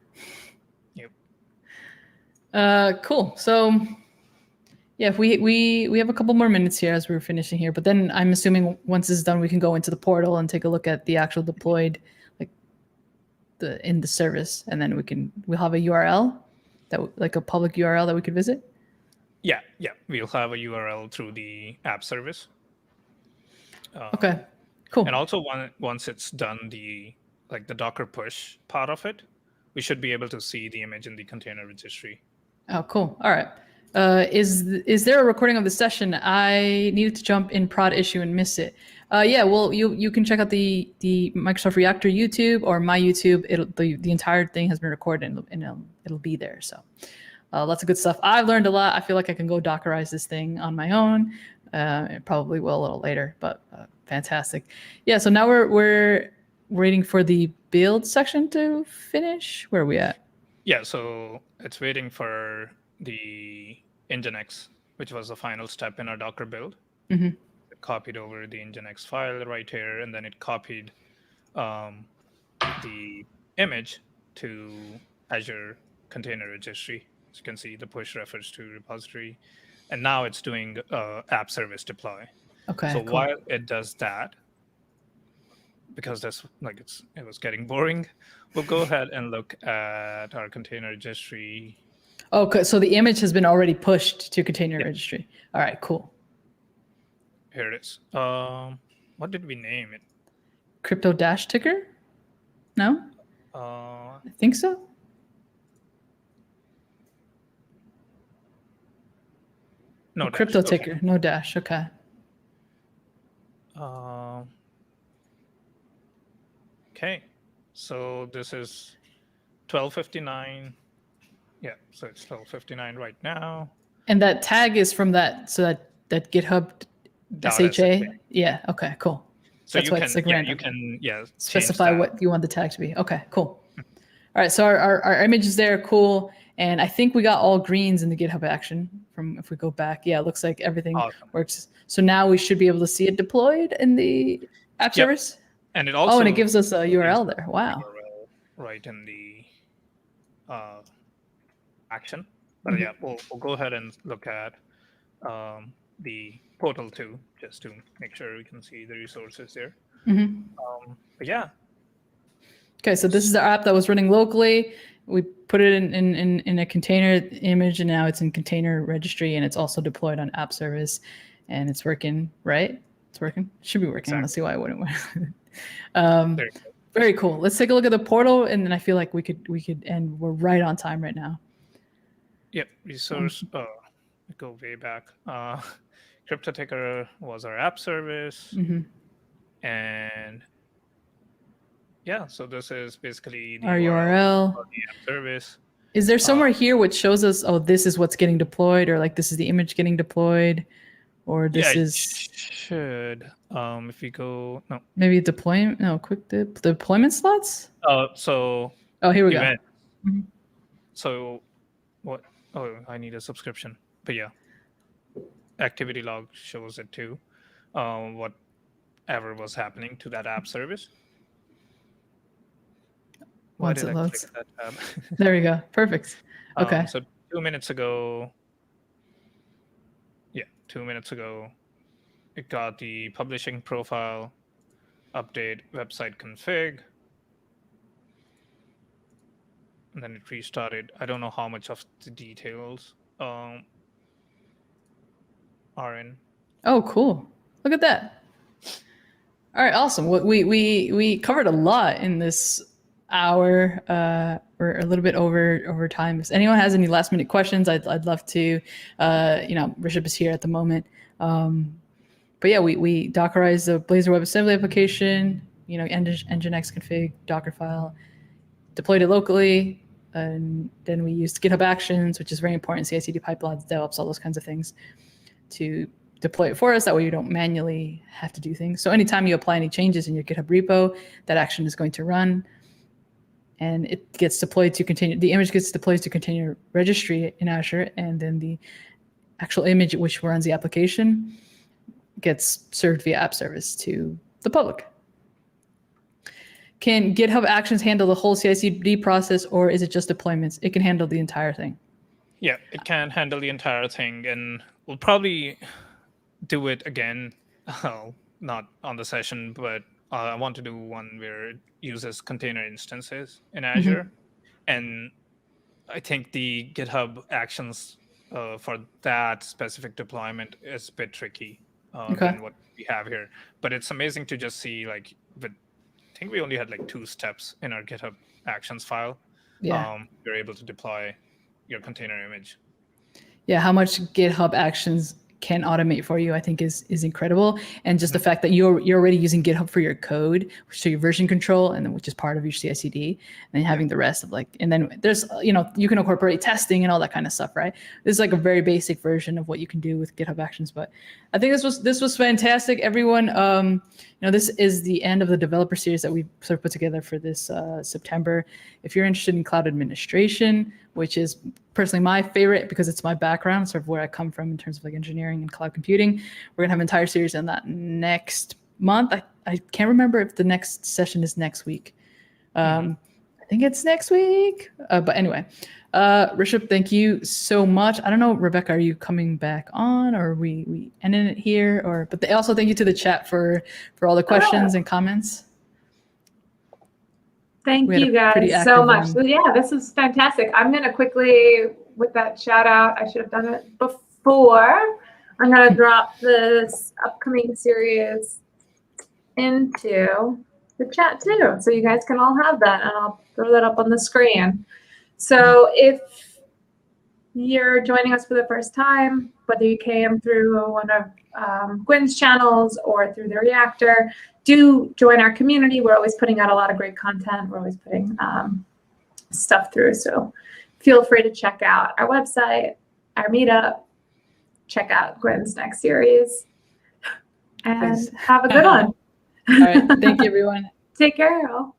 Yep. Cool. So Yeah, if we have a couple more minutes here as we're finishing here, but then I'm assuming once this is done, we can go into the portal and take a look at the actual deployed, like in the service, and then we'll have a URL like a public URL that we could visit. Yeah, we'll have a URL through the app service. Okay, cool. And also once it's done, the Docker push part of it, we should be able to see the image in the container registry. Oh, cool. All right. Is there a recording of the session? I needed to jump in prod issue and miss it. Yeah, well, you can check out the Microsoft Reactor YouTube or my YouTube. The entire thing has been recorded and it'll be there. So lots of good stuff. I've learned a lot. I feel like I can go Dockerize this thing on my own. It probably will a little later, but fantastic. Yeah, so now we're waiting for the build section to finish. Where are we at? Yeah, so it's waiting for the Nginx, which was the final step in our Docker build. Mm-hmm. It copied over the Nginx file right here, and then it copied the image to Azure Container Registry. As you can see, the push refers to repository, and now it's doing app service deploy. Okay. So cool. while it does that, because that's it was getting boring, we'll go ahead and look at our container registry. Okay, so the image has been already pushed to container registry. All right, cool. Here it is. What did we name it? Crypto dash ticker? No? I think so. No dash. Crypto ticker, no dash. Okay. Okay, so this is 12:59. Yeah, so it's 12:59 right now. And that tag is from that, so that GitHub SHA. Yeah. Okay. Cool. So that's why it's like random. You can specify what you want the tag to be. Okay. Cool. All right. So our image is there. Cool. And I think we got all greens in the GitHub action. From if we go back, yeah, it looks like everything works. So now we should be able to see it deployed in the app service. And it also and it gives us a URL there. Wow. URL right in the action. But yeah, we'll go ahead and look at the portal too, just to make sure we can see the resources there. But yeah. Okay, so this is the app that was running locally. We put it in a container image, and now it's in container registry, and it's also deployed on app service, and it's working, right? It's working. It should be working. Exactly. Let's see why it wouldn't work. Very cool. Let's take a look at the portal, and then I feel like we could end. We're right on time right now. Yep. Resource. Go way back. Crypto Ticker was our app service, and yeah. So this is basically the our URL of the app service. Is there somewhere here which shows us, oh, this is what's getting deployed, or like this is the image getting deployed, or this is should if you go maybe deployment? No, quick deployment slots. So here we go. So what? Oh, I need a subscription. But yeah, activity log shows it too. Whatever was happening to that app service. Once it loads. That tab? There we go. Perfect. Okay. So 2 minutes ago. Yeah, 2 minutes ago, it got the publishing profile, update website config, and then it restarted. I don't know how much of the details are in. Oh, cool. Look at that. All right, awesome. We covered a lot in this hour. We're a little bit over time. If anyone has any last minute questions, I'd love to. Rishabh is here at the moment. But yeah, we Dockerized the Blazor WebAssembly application. Nginx config Docker file, deployed it locally, and then we used GitHub Actions, which is very important. CI/CD pipelines, DevOps, all those kinds of things, to deploy it for us. That way you don't manually have to do things. So anytime you apply any changes in your GitHub repo, that action is going to run, and it gets deployed to container. The image gets deployed to container registry in Azure, and then the actual image which runs the application gets served via app service to the public. Can GitHub Actions handle the whole CI/CD process, or is it just deployments? It can handle the entire thing. Yeah, it can handle the entire thing. And we'll probably do it again, not on the session, but I want to do one where it uses container instances in Azure. And I think the GitHub Actions for that specific deployment is a bit tricky than what we have here. But it's amazing to just see, like, I think we only had like 2 steps in our GitHub Actions file. Yeah. You're able to deploy your container image. Yeah, how much GitHub Actions can automate for you, I think is incredible. And just the fact that you're already using GitHub for your code, so your version control, and then which is part of your CI/CD, and then having the rest of like, and then there's, you know, you can incorporate testing and all that kind of stuff, right? This is like a very basic version of what you can do with GitHub Actions. But I think this was fantastic, everyone. You know, this is the end of the developer series that we sort of put together for this September. If you're interested in cloud administration, which is personally my favorite because it's my background, sort of where I come from in terms of like engineering and cloud computing, we're gonna have an entire series on that next month. I can't remember if the next session is next week. I think it's next week. But anyway, Rishabh, thank you so much. I don't know, Rebecca, are you coming back on, or are we ending it here? Or but also thank you to the chat for all the questions and comments. Thank you guys so much. So yeah, this is fantastic. I'm going to quickly, with that shout out, I should have done it before. I'm going to drop this upcoming series into the chat too, so you guys can all have that, and I'll throw that up on the screen. So if you're joining us for the first time, whether you came through one of Gwen's channels or through the Reactor, do join our community. We're always putting out a lot of great content. We're always putting stuff through. So feel free to check out our website, our meetup, check out Gwen's next series, and have a good one. All right. Thank you, everyone. Take care, all.